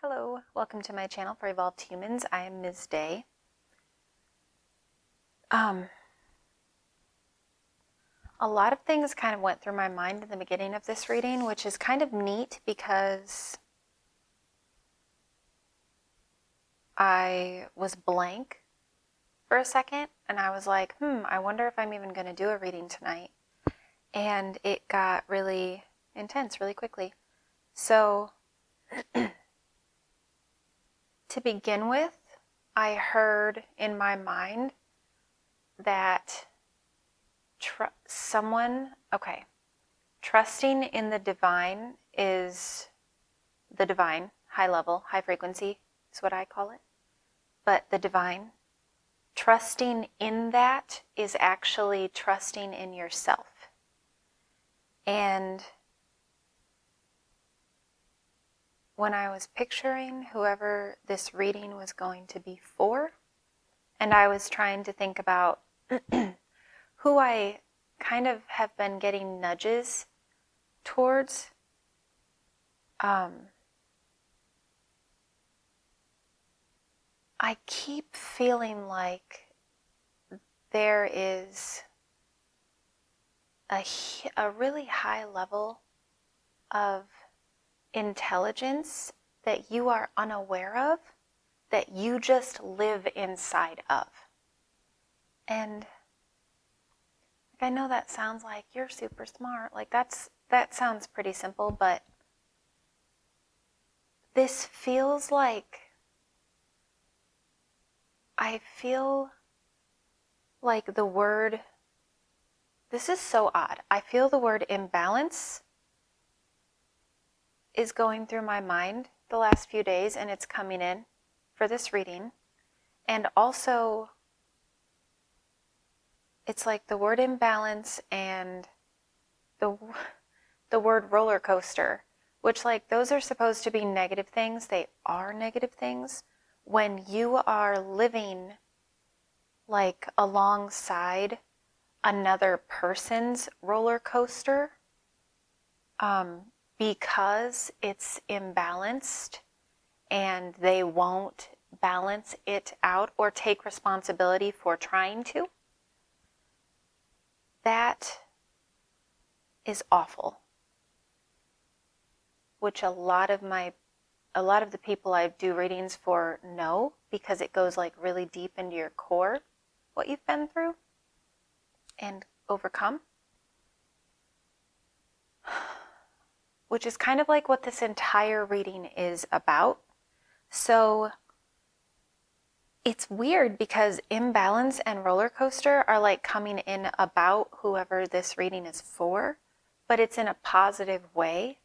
Hello, welcome to my channel for Evolved Humans. I am Ms. Day. A lot of things kind of went through my mind in the beginning of this reading, which is kind of neat because I was blank for a second and I was like, I wonder if I'm even going to do a reading tonight. And it got really intense really quickly. So to begin with, I heard in my mind that trusting in the divine is the divine, high level, high frequency is what I call it. But the divine, trusting in that is actually trusting in yourself. And when I was picturing whoever this reading was going to be for, and I was trying to think about who I kind of have been getting nudges towards, I keep feeling like there is a really high level of intelligence that you are unaware of, that you just live inside of. And I know that sounds like you're super smart, like that sounds pretty simple, but this feels like, I feel like the word, this is so odd, I feel the word imbalance is going through my mind the last few days, and it's coming in for this reading. And also, it's like the word imbalance and the word roller coaster, which, like, those are supposed to be negative things. They are negative things when you are living like alongside another person's roller coaster, because it's imbalanced and they won't balance it out or take responsibility for trying to. That is awful, which a lot of the people I do readings for know, because it goes like really deep into your core, what you've been through and overcome. Which is kind of like what this entire reading is about. So it's weird because imbalance and roller coaster are like coming in about whoever this reading is for, but it's in a positive way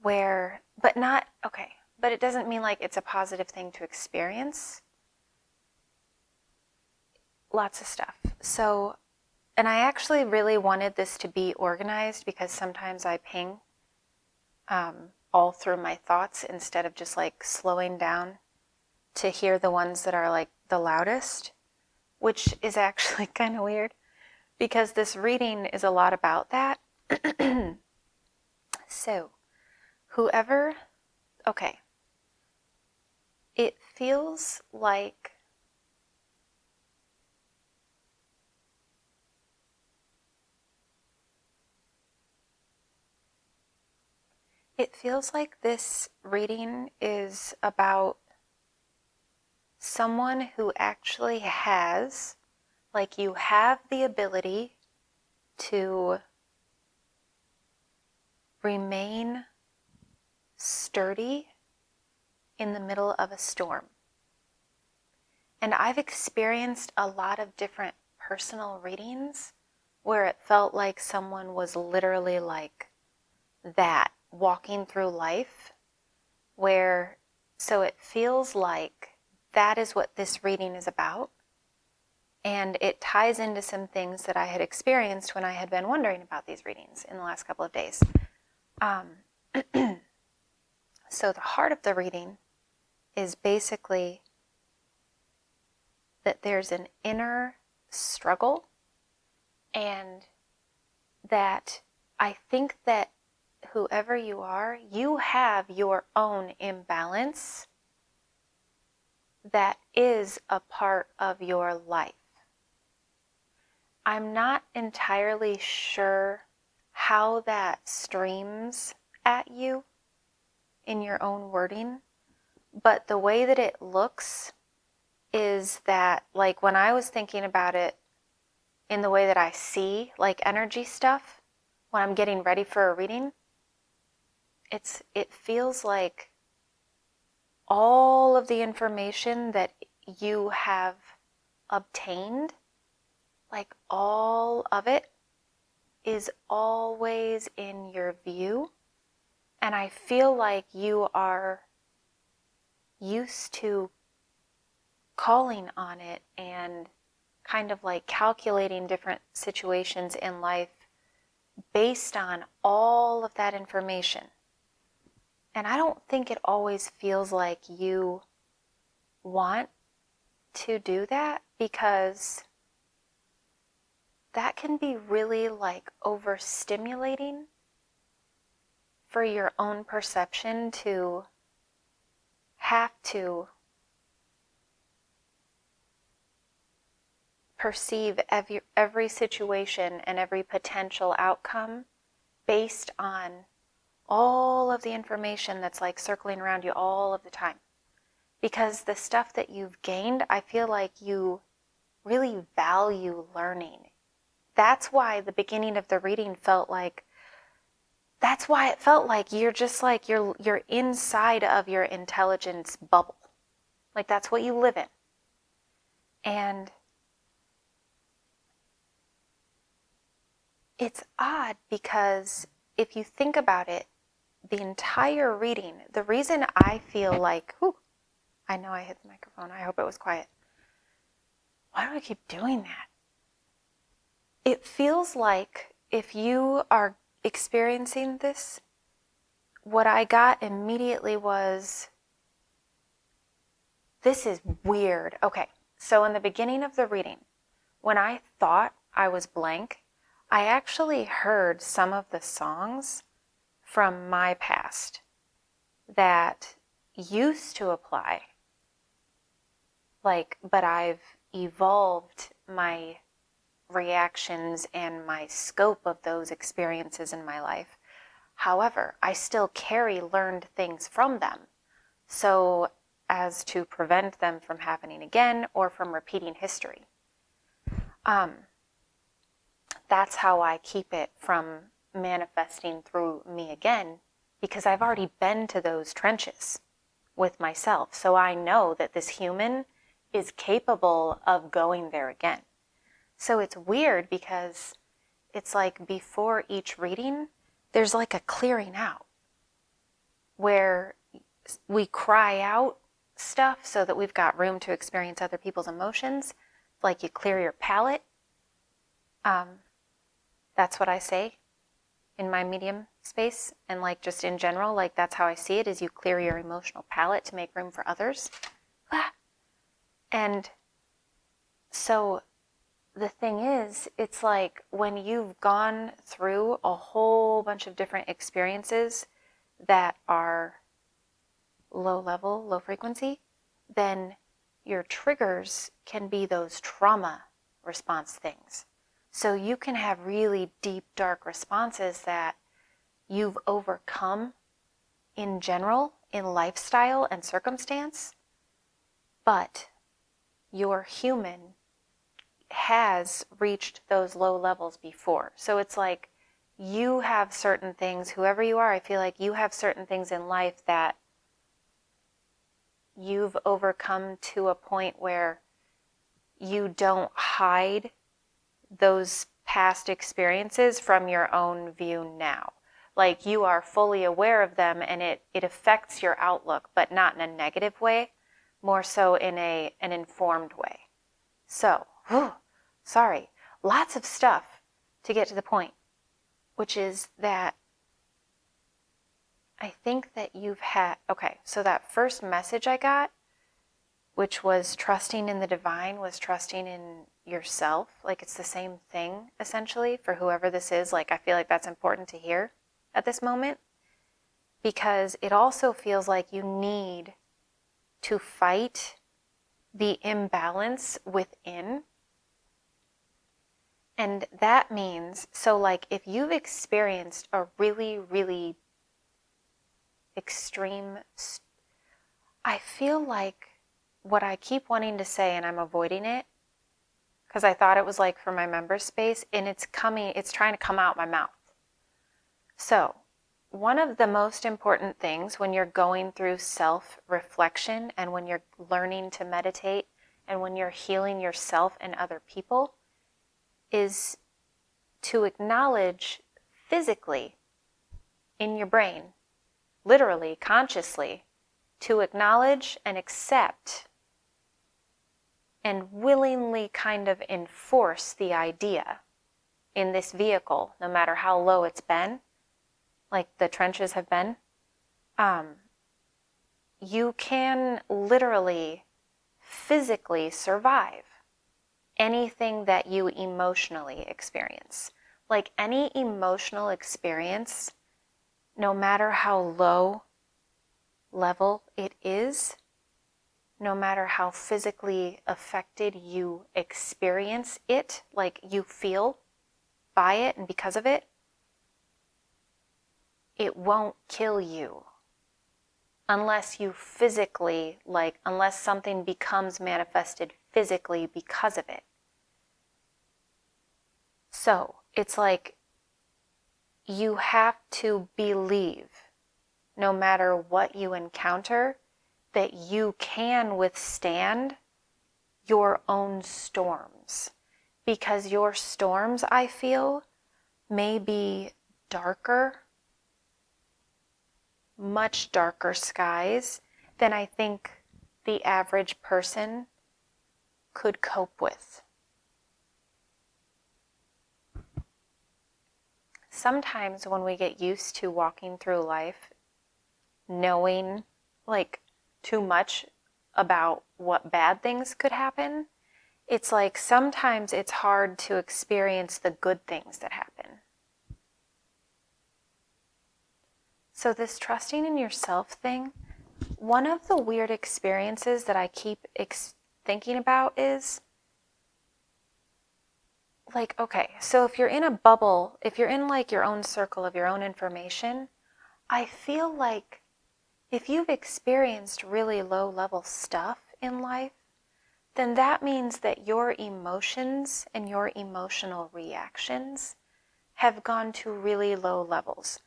where, but it doesn't mean like it's a positive thing to experience. Lots of stuff. So, and I actually really wanted this to be organized because sometimes I ping all through my thoughts instead of just like slowing down to hear the ones that are like the loudest, which is actually kind of weird because this reading is a lot about that. So, whoever, it feels like this reading is about someone who actually has, like, you have the ability to remain sturdy in the middle of a storm. And I've experienced a lot of different personal readings where it felt like someone was literally like that, walking through life, so it feels like that is what this reading is about. And it ties into some things that I had experienced when I had been wondering about these readings in the last couple of days. So the heart of the reading is basically that there's an inner struggle, and that I think that whoever you are, you have your own imbalance that is a part of your life. I'm not entirely sure how that streams at you in your own wording, but the way that it looks is that, like, when I was thinking about it in the way that I see, like, energy stuff, when I'm getting ready for a reading, it feels like all of the information that you have obtained, like all of it, is always in your view. And I feel like you are used to calling on it and kind of like calculating different situations in life based on all of that information. And I don't think it always feels like you want to do that, because that can be really like overstimulating for your own perception to have to perceive every situation and every potential outcome based on all of the information that's like circling around you all of the time. Because the stuff that you've gained, I feel like you really value learning. That's why the beginning of the reading felt like, that's why it felt like you're just like, you're inside of your intelligence bubble. Like that's what you live in. And it's odd because if you think about it, the entire reading, the reason I feel like, I know I hit the microphone. I hope it was quiet. Why do I keep doing that? It feels like if you are experiencing this, what I got immediately was, this is weird. Okay, so in the beginning of the reading, when I thought I was blank, I actually heard some of the songs from my past that used to apply. Like, but I've evolved my reactions and my scope of those experiences in my life. However, I still carry learned things from them, so as to prevent them from happening again or from repeating history. That's how I keep it from manifesting through me again, because I've already been to those trenches with myself. So I know that this human is capable of going there again. So it's weird because it's like before each reading, there's like a clearing out where we cry out stuff so that we've got room to experience other people's emotions. Like you clear your palate. That's what I say in my medium space, and like just in general, like that's how I see it, is you clear your emotional palate to make room for others. And so the thing is, it's like when you've gone through a whole bunch of different experiences that are low level, low frequency, then your triggers can be those trauma response things. So you can have really deep, dark responses that you've overcome in general, in lifestyle and circumstance, but your human has reached those low levels before. So it's like you have certain things, whoever you are, I feel like you have certain things in life that you've overcome to a point where you don't hide those past experiences from your own view now. Like you are fully aware of them, and it affects your outlook, but not in a negative way, more so in an informed way. So, sorry, lots of stuff to get to the point, which is that I think that you've had, okay, so that first message I got, which was trusting in the divine, was trusting in yourself. Like it's the same thing, essentially, for whoever this is. Like I feel like that's important to hear. at this moment, because it also feels like you need to fight the imbalance within. And that means, so like if you've experienced a really, really extreme, I feel like what I keep wanting to say, and I'm avoiding it, because I thought it was like for my member space, and it's trying to come out my mouth. So, one of the most important things when you're going through self-reflection and when you're learning to meditate and when you're healing yourself and other people is to acknowledge physically in your brain, literally, consciously, to acknowledge and accept and willingly kind of enforce the idea in this vehicle, no matter how low it's been, like the trenches have been, you can literally, physically survive anything that you emotionally experience. Like any emotional experience, no matter how low level it is, no matter how physically affected you experience it, like you feel by it and because of it, it won't kill you unless you physically, unless something becomes manifested physically because of it. So it's like you have to believe, no matter what you encounter, that you can withstand your own storms. Because your storms, I feel, may be darker, much darker skies than I think the average person could cope with. Sometimes when we get used to walking through life, knowing too much about what bad things could happen, it's like sometimes it's hard to experience the good things that happen. So this trusting in yourself thing, one of the weird experiences that I keep thinking about is okay, so if you're in a bubble, if you're in your own circle of your own information, I feel like if you've experienced really low level stuff in life, then that means that your emotions and your emotional reactions have gone to really low levels.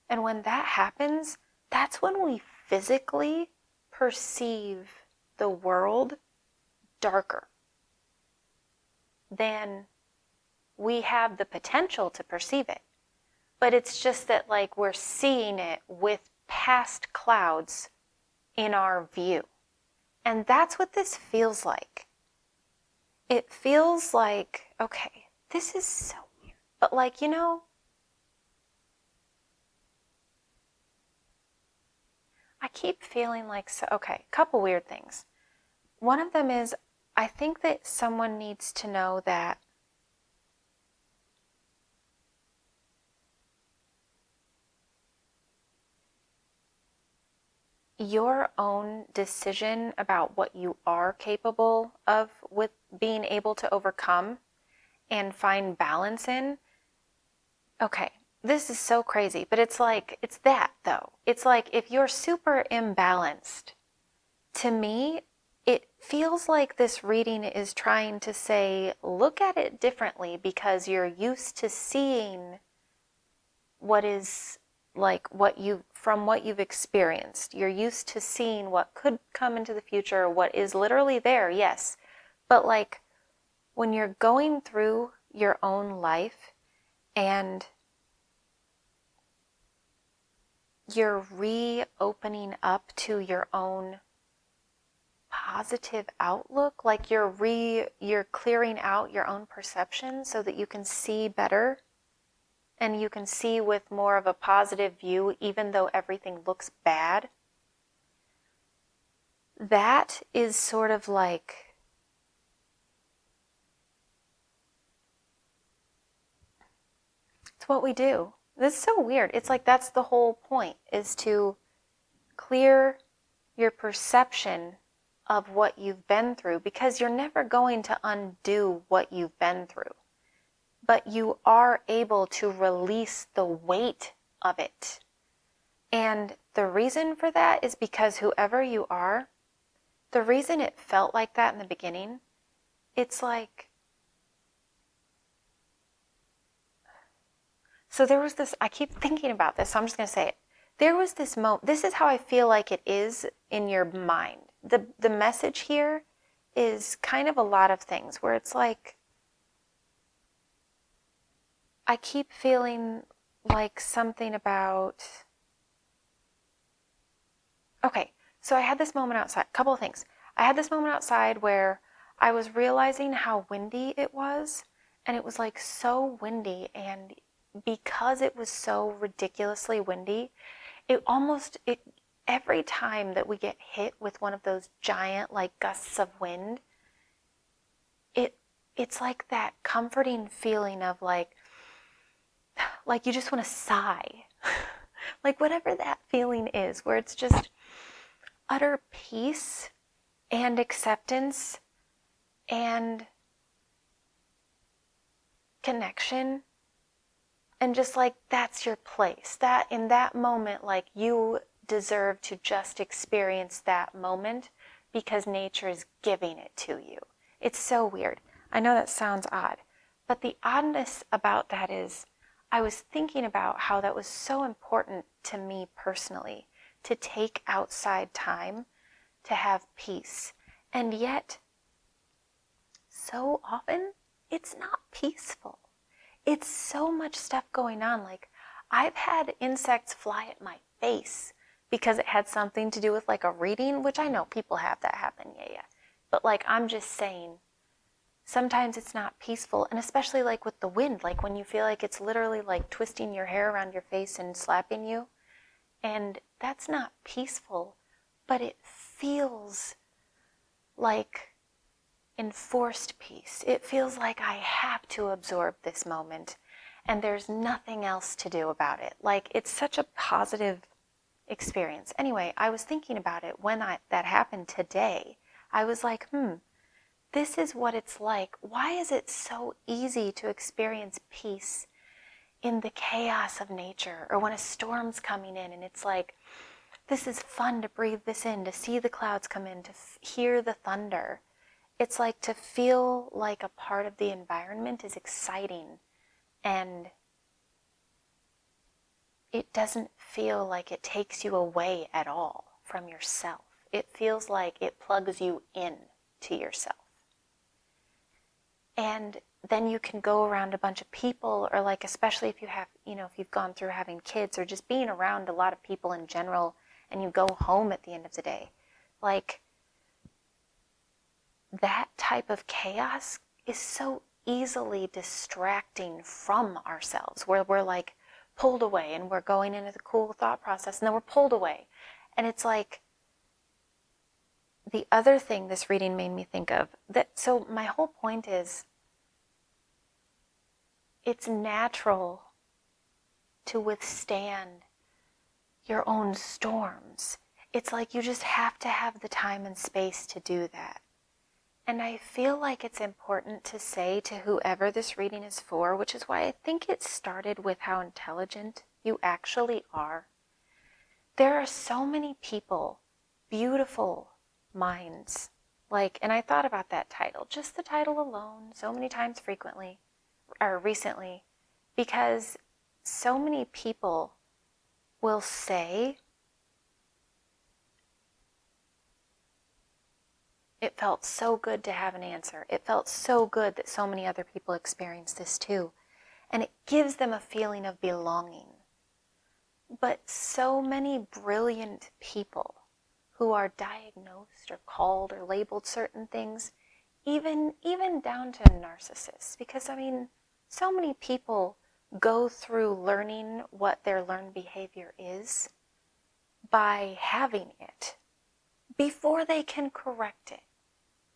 And when that happens, that's when we physically perceive the world darker than we have the potential to perceive it. But it's just that we're seeing it with past clouds in our view. And that's what this feels like. It feels like, okay, this is so weird. But I keep feeling okay, a couple weird things. One of them is, I think that someone needs to know that your own decision about what you are capable of with being able to overcome and find balance in. Okay, this is so crazy, but it's that though. It's if you're super imbalanced, to me, it feels like this reading is trying to say, look at it differently because you're used to seeing what is what you've experienced. You're used to seeing what could come into the future, what is literally there, yes. But when you're going through your own life and you're reopening up to your own positive outlook, you're clearing out your own perception so that you can see better and you can see with more of a positive view even though everything looks bad. That is sort of it's what we do. This is so weird. It's like that's the whole point, is to clear your perception of what you've been through, because you're never going to undo what you've been through. But you are able to release the weight of it. And the reason for that is because whoever you are, the reason it felt like that in the beginning, it's like, so there was this, I keep thinking about this, so I'm just going to say it. There was this moment, this is how I feel like it is in your mind. The message here is kind of a lot of things where it's like, I keep feeling like something about, okay, so I had this moment outside, a couple of things. I had this moment outside where I was realizing how windy it was, and it was like so windy, and because it was so ridiculously windy, it every time that we get hit with one of those giant like gusts of wind, it's like that comforting feeling of like you just want to sigh. Like whatever that feeling is, where it's just utter peace and acceptance and connection, and just like that's your place. That in that moment, like you deserve to just experience that moment because nature is giving it to you. It's so weird. I know that sounds odd, but the oddness about that is I was thinking about how that was so important to me personally, to take outside time to have peace. And yet, so often, it's not peaceful. It's so much stuff going on. Like, I've had insects fly at my face because it had something to do with like a reading, which I know people have that happen, yeah. But like, I'm just saying, sometimes it's not peaceful, and especially like with the wind, like when you feel like it's literally like twisting your hair around your face and slapping you, and that's not peaceful, but it feels like enforced peace. It feels like I have to absorb this moment and there's nothing else to do about it. Like it's such a positive experience. Anyway, I was thinking about it when that happened today. I was like, this is what it's like. Why is it so easy to experience peace in the chaos of nature, or when a storm's coming in and it's like, this is fun to breathe this in, to see the clouds come in, to hear the thunder. It's like to feel like a part of the environment is exciting, and it doesn't feel like it takes you away at all from yourself. It feels like it plugs you in to yourself. And then you can go around a bunch of people, or like, especially if you have, if you've gone through having kids or just being around a lot of people in general, and you go home at the end of the day, like that type of chaos is so easily distracting from ourselves, where we're like pulled away and we're going into the cool thought process and then we're pulled away. And it's like, the other thing this reading made me think of, that, so my whole point is, it's natural to withstand your own storms. It's like you just have to have the time and space to do that. And I feel like it's important to say to whoever this reading is for, which is why I think it started with how intelligent you actually are. There are so many people, beautiful minds, like, and I thought about that title, just the title alone, so many times recently, because so many people will say, it felt so good to have an answer. It felt so good that so many other people experience this too. And it gives them a feeling of belonging. But so many brilliant people who are diagnosed or called or labeled certain things, even down to narcissists, because so many people go through learning what their learned behavior is by having it before they can correct it.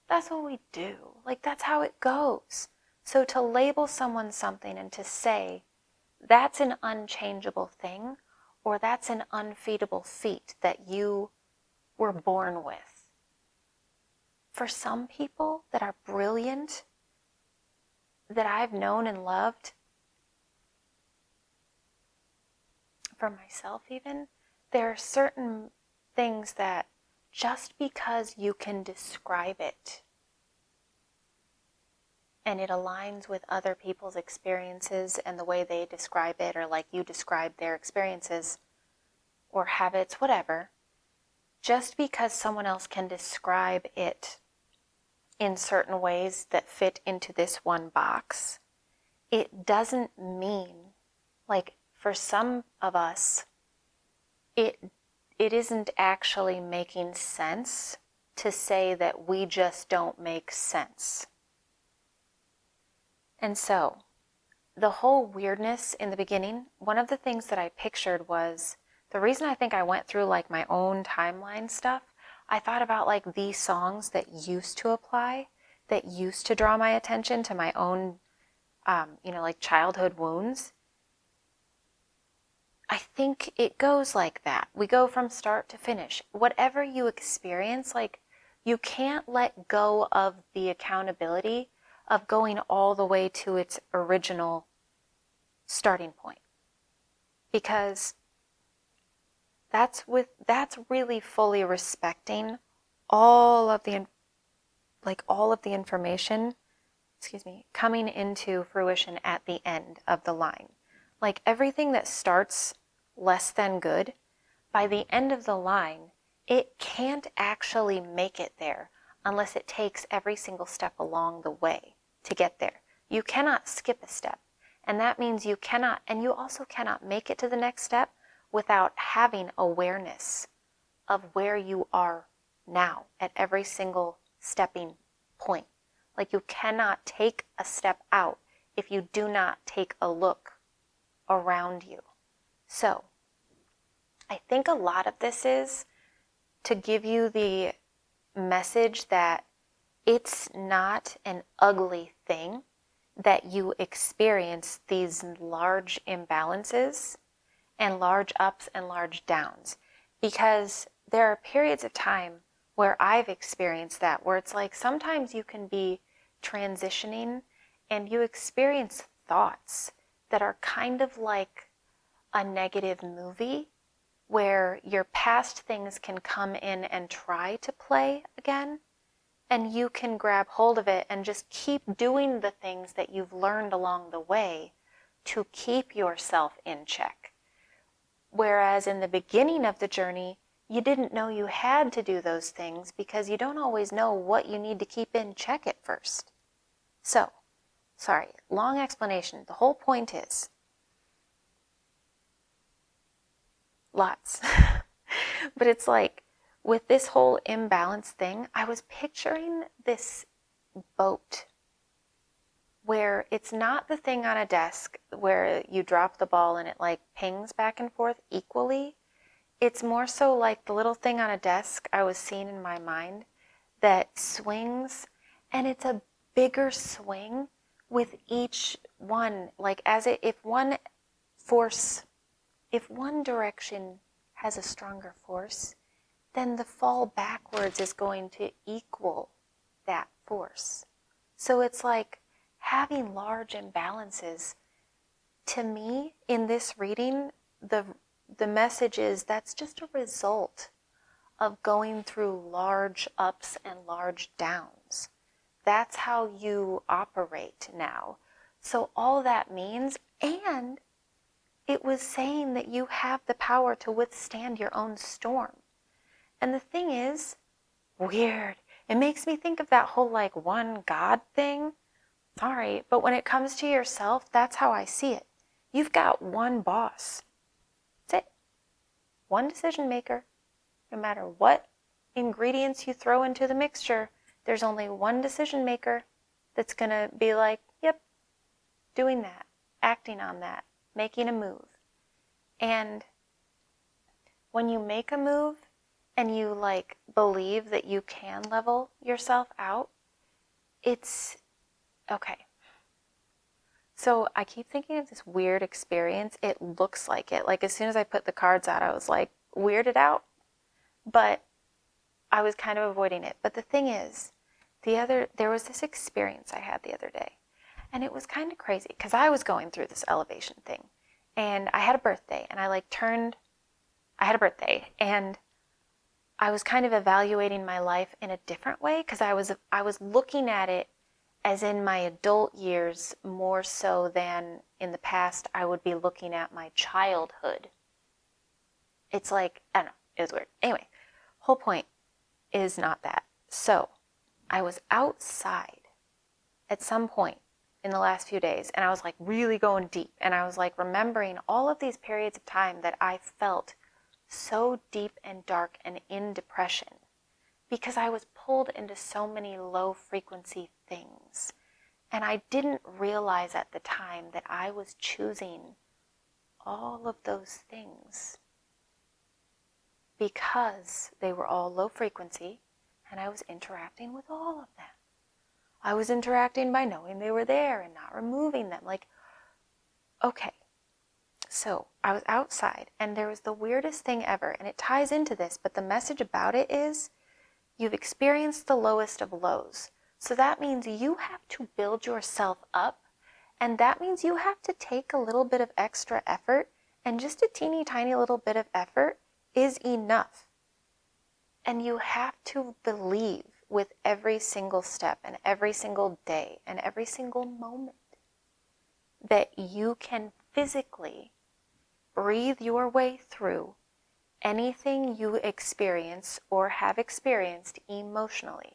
That's what we do. Like, that's how it goes. So to label someone something and to say, that's an unchangeable thing, or that's an unfeedable feat that you were born with. For some people that are brilliant, that I've known and loved, for myself even, there are certain things that just because you can describe it and it aligns with other people's experiences and the way they describe it, or like you describe their experiences or habits, whatever, just because someone else can describe it in certain ways that fit into this one box, it doesn't mean, like for some of us, it isn't actually making sense to say that we just don't make sense. And so, the whole weirdness in the beginning, one of the things that I pictured was, the reason I think I went through like my own timeline stuff, I thought about like these songs that used to apply, that used to draw my attention to my own, like childhood wounds. I think it goes like that. We go from start to finish. Whatever you experience, like you can't let go of the accountability of going all the way to its original starting point. Because that's really fully respecting all of the information, coming into fruition at the end of the line. Like everything that starts less than good, by the end of the line, it can't actually make it there unless it takes every single step along the way to get there. You cannot skip a step. And that means you also cannot make it to the next step without having awareness of where you are now at every single stepping point. Like you cannot take a step out if you do not take a look around you. So, I think a lot of this is to give you the message that it's not an ugly thing that you experience these large imbalances and large ups and large downs, because there are periods of time where I've experienced that, where it's like sometimes you can be transitioning and you experience thoughts that are kind of like a negative movie where your past things can come in and try to play again, and you can grab hold of it and just keep doing the things that you've learned along the way to keep yourself in check. Whereas in the beginning of the journey, you didn't know you had to do those things because you don't always know what you need to keep in check at first. So, sorry, long explanation. The whole point is, lots. But it's like, with this whole imbalance thing, I was picturing this boat where it's not the thing on a desk where you drop the ball and it like pings back and forth equally. It's more so like the little thing on a desk I was seeing in my mind that swings, and it's a bigger swing with each one. Like if one direction has a stronger force, then the fall backwards is going to equal that force. So it's like having large imbalances. To me, in this reading, the message is that's just a result of going through large ups and large downs. That's how you operate now. So all that means, and it was saying that you have the power to withstand your own storm. And the thing is, weird. It makes me think of that whole like one God thing. Sorry, but when it comes to yourself, that's how I see it. You've got one boss. That's it. One decision maker. No matter what ingredients you throw into the mixture, there's only one decision maker that's going to be like, yep, doing that, acting on that, making a move. And when you make a move and you like believe that you can level yourself out, it's okay. So I keep thinking of this weird experience. It looks like it. Like as soon as I put the cards out, I was like weirded out, but I was kind of avoiding it. But the thing is, there was this experience I had the other day, and it was kind of crazy because I was going through this elevation thing, and I had a birthday, and I had a birthday, and I was kind of evaluating my life in a different way because I was looking at it as in my adult years more so than in the past I would be looking at my childhood. It's like, I don't know, it was weird. Anyway, whole point is not that. So I was outside at some point in the last few days, and I was like really going deep, and I was like remembering all of these periods of time that I felt so deep and dark and in depression because I was pulled into so many low frequency things. And I didn't realize at the time that I was choosing all of those things because they were all low frequency, and I was interacting with all of them. I was interacting by knowing they were there and not removing them. Like, okay, so I was outside, and there was the weirdest thing ever, and it ties into this, but the message about it is you've experienced the lowest of lows. So that means you have to build yourself up, and that means you have to take a little bit of extra effort, and just a teeny tiny little bit of effort is enough. And you have to believe with every single step and every single day and every single moment that you can physically breathe your way through anything you experience or have experienced emotionally.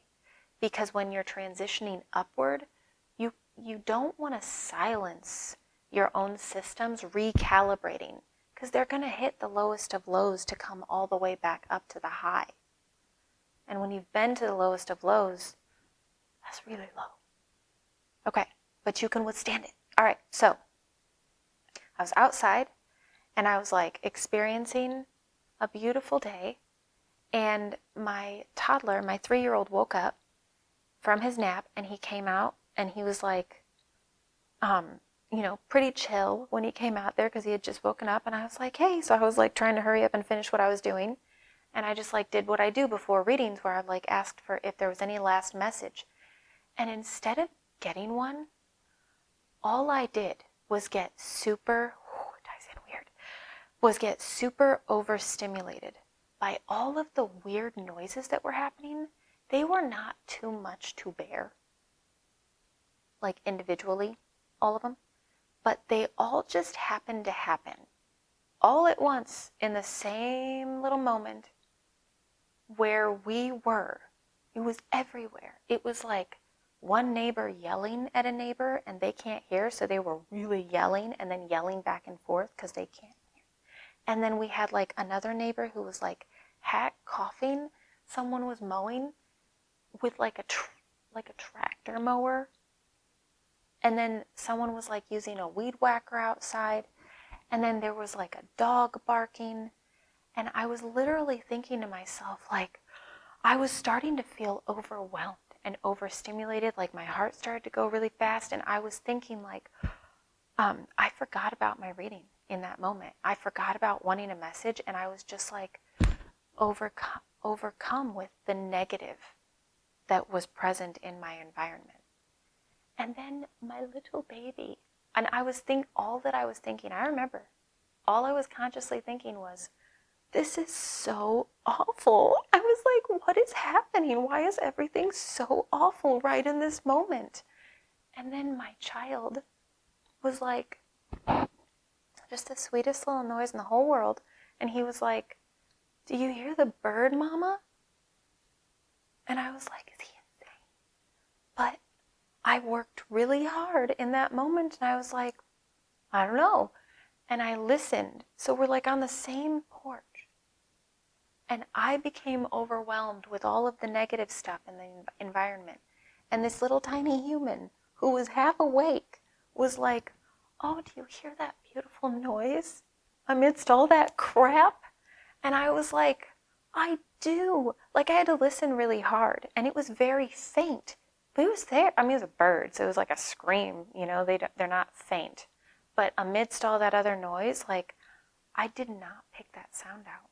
Because when you're transitioning upward, you don't want to silence your own systems recalibrating, because they're going to hit the lowest of lows to come all the way back up to the high. And when you've been to the lowest of lows, that's really low. Okay, but you can withstand it. All right, so I was outside, and I was like experiencing a beautiful day, and my toddler, my 3-year-old, woke up from his nap, and he came out, and he was like, pretty chill when he came out there because he had just woken up, and I was like, hey, so I was like trying to hurry up and finish what I was doing, and I just like did what I do before readings where I like asked for if there was any last message, and instead of getting one, all I did was get super overstimulated by all of the weird noises that were happening. They were not too much to bear, like individually, all of them, but they all just happened to happen all at once in the same little moment where we were. It was everywhere. It was like one neighbor yelling at a neighbor and they can't hear, so they were really yelling and then yelling back and forth because they can't hear. And then we had like another neighbor who was like coughing. Someone was mowing with like a tractor mower, and then someone was like using a weed whacker outside, and then there was like a dog barking, and I was literally thinking to myself, like, I was starting to feel overwhelmed and overstimulated, like my heart started to go really fast, and I was thinking like, I forgot about my reading in that moment. I forgot about wanting a message, and I was just like overcome with the negative that was present in my environment. And then my little baby, and all that I was thinking, I remember, all I was consciously thinking was, this is so awful. I was like, what is happening? Why is everything so awful right in this moment? And then my child was like, just the sweetest little noise in the whole world. And he was like, do you hear the bird, Mama? And I was like, is he insane? But I worked really hard in that moment, and I was like, I don't know. And I listened. So we're like on the same porch. And I became overwhelmed with all of the negative stuff in the environment. And this little tiny human who was half awake was like, oh, do you hear that beautiful noise amidst all that crap? And I was like, I do. Like, I had to listen really hard, and it was very faint, But it was there. I mean, it was a bird, so it was like a scream, they're not faint. But amidst all that other noise, like, I did not pick that sound out,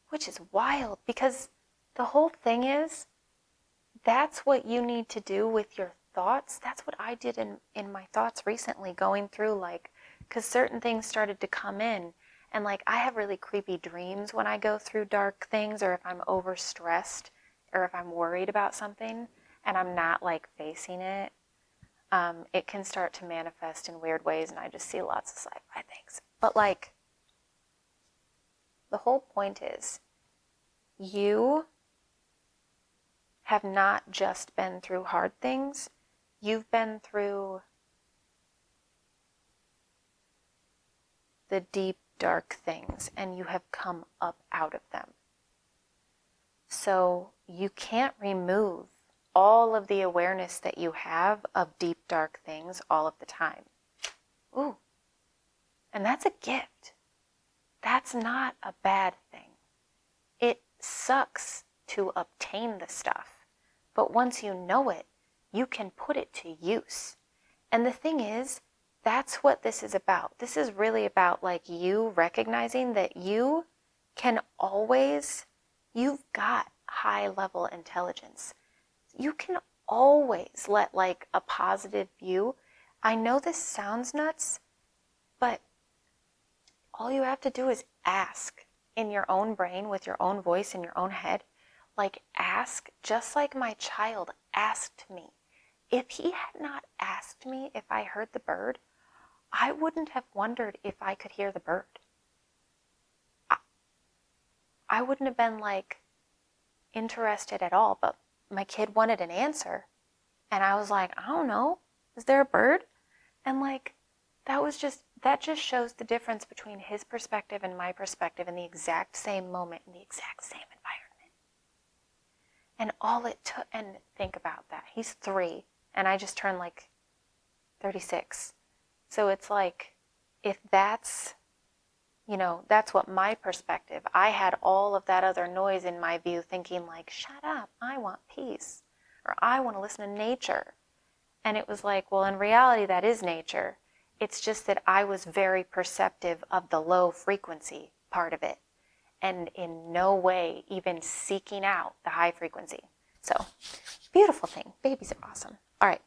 which is wild because the whole thing is that's what you need to do with your thoughts. That's what I did in my thoughts recently, going through, like, because certain things started to come in. And, like, I have really creepy dreams when I go through dark things, or if I'm overstressed, or if I'm worried about something and I'm not, like, facing it. It can start to manifest in weird ways, and I just see lots of sci-fi things. But, like, the whole point is you have not just been through hard things. You've been through the deep, dark things, and you have come up out of them. So you can't remove all of the awareness that you have of deep, dark things all of the time. Ooh. And that's a gift. That's not a bad thing. It sucks to obtain the stuff, but once you know it, you can put it to use. And the thing is, that's what this is about. This is really about, like, you recognizing that you can always, you've got high level intelligence. You can always let, like, a positive view. I know this sounds nuts, but all you have to do is ask in your own brain, with your own voice in your own head. Like, ask just like my child asked me. If he had not asked me if I heard the bird, I wouldn't have wondered if I could hear the bird. I wouldn't have been, like, interested at all, but my kid wanted an answer. And I was like, I don't know, is there a bird? And, like, that just shows the difference between his perspective and my perspective in the exact same moment, in the exact same environment. And all it took, and think about that. He's 3, and I just turned, like, 36. So it's like, if that's, that's what my perspective. I had all of that other noise in my view, thinking, like, shut up, I want peace, or I want to listen to nature. And it was like, well, in reality, that is nature. It's just that I was very perceptive of the low frequency part of it, and in no way even seeking out the high frequency. So, beautiful thing. Babies are awesome. All right.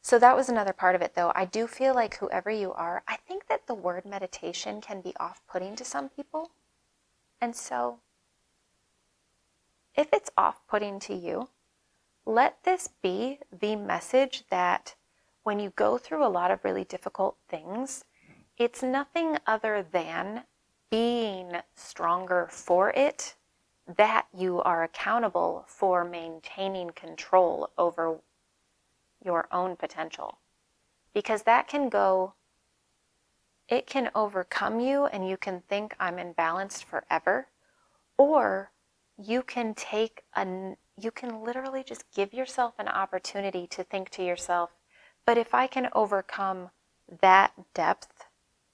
So that was another part of it, though. I do feel like whoever you are, I think that the word meditation can be off-putting to some people. And so, if it's off-putting to you, let this be the message that when you go through a lot of really difficult things, it's nothing other than being stronger for it, that you are accountable for maintaining control over your own potential. Because that can go, it can overcome you and you can think I'm imbalanced forever, or you can you can literally just give yourself an opportunity to think to yourself, but if I can overcome that depth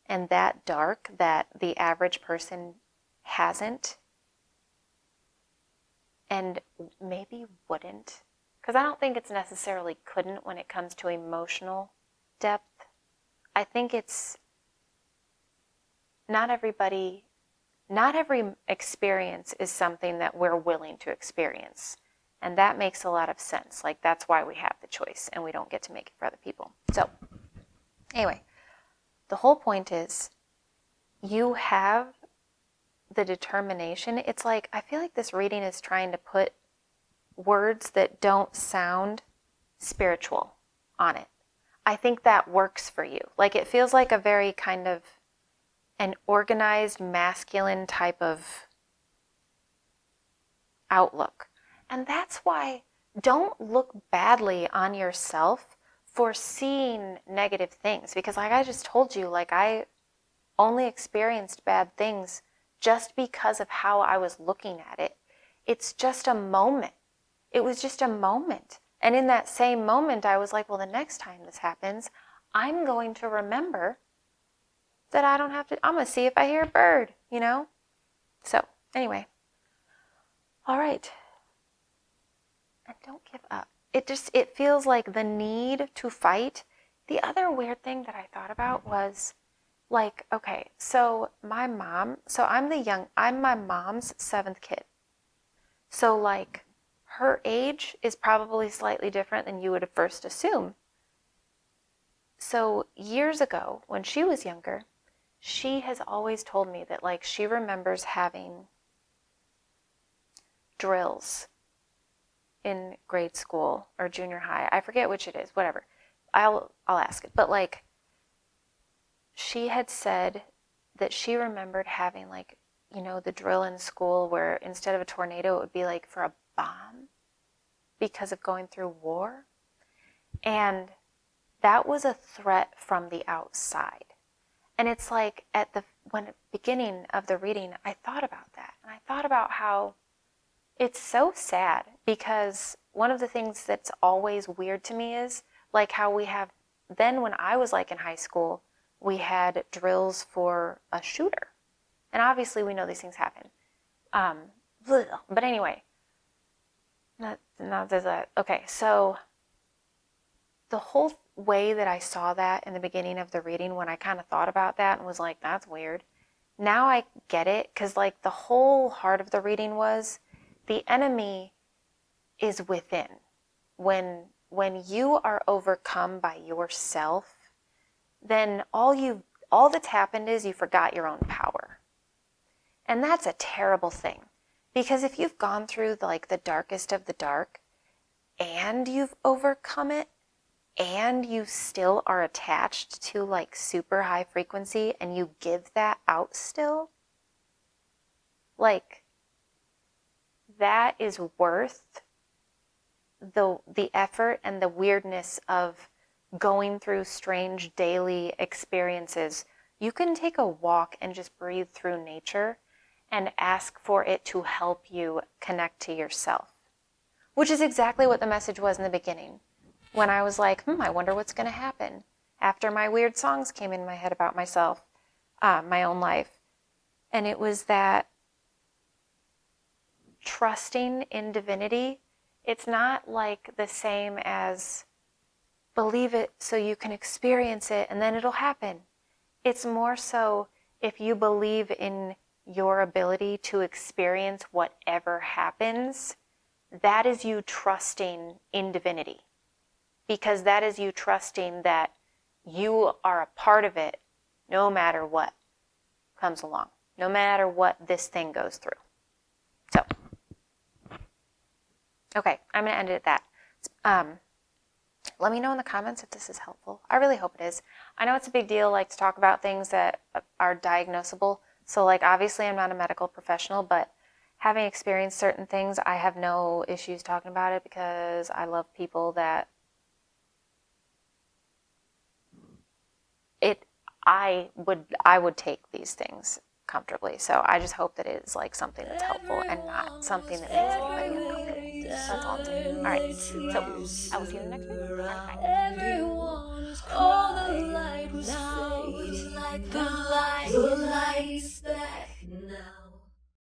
and that dark that the average person hasn't, and maybe wouldn't, because I don't think it's necessarily couldn't when it comes to emotional depth. I think it's not every experience is something that we're willing to experience. And that makes a lot of sense. Like, that's why we have the choice and we don't get to make it for other people. So, anyway, the whole point is you have the determination. It's like, I feel like this reading is trying to put words that don't sound spiritual on it. I think that works for you. Like, it feels like a very kind of an organized, masculine type of outlook. And that's why don't look badly on yourself for seeing negative things. Because like I just told you, like, I only experienced bad things just because of how I was looking at it. It's just a moment. It was just a moment. And in that same moment, I was like, well, the next time this happens, I'm going to remember that I don't have to, I'm going to see if I hear a bird, So, anyway. All right. And don't give up. it feels like the need to fight. The other weird thing that I thought about was like, okay, so I'm my mom's seventh kid. So like her age is probably slightly different than you would at first assume. So years ago, when she was younger, she has always told me that like she remembers having drills in grade school or junior high. I forget which it is, whatever. I'll ask it. But like she had said that she remembered having like, the drill in school where instead of a tornado it would be like for a bomb because of going through war. And that was a threat from the outside. And it's like at the beginning of the reading, I thought about that. And I thought about how it's so sad because one of the things that's always weird to me is like how we have, then when I was like in high school, we had drills for a shooter. And obviously we know these things happen. But anyway, not that. Okay, so the whole way that I saw that in the beginning of the reading, when I kind of thought about that and was like, that's weird. Now I get it, because like the whole heart of the reading was the enemy is within. When you are overcome by yourself, then all that's happened is you forgot your own power. And that's a terrible thing. Because if you've gone through the darkest of the dark and you've overcome it, and you still are attached to like super high frequency and you give that out still, like that is worth the effort and the weirdness of going through strange daily experiences. You can take a walk and just breathe through nature and ask for it to help you connect to yourself, which is exactly what the message was in the beginning. When I was like, I wonder what's going to happen after my weird songs came in my head about myself, my own life. And it was that trusting in divinity, it's not like the same as believe it so you can experience it and then it'll happen. It's more so if you believe in your ability to experience whatever happens, that is you trusting in divinity. Because that is you trusting that you are a part of it no matter what comes along, no matter what this thing goes through. So, okay, I'm going to end it at that. Let me know in the comments if this is helpful. I really hope it is. I know it's a big deal like to talk about things that are diagnosable. So like obviously I'm not a medical professional, but having experienced certain things, I have no issues talking about it because I love people that I would take these things comfortably. So I just hope that it is like something that's helpful and not something that makes anybody uncomfortable. That's all I'm saying. All right. So I will see you in the next video. All right, bye.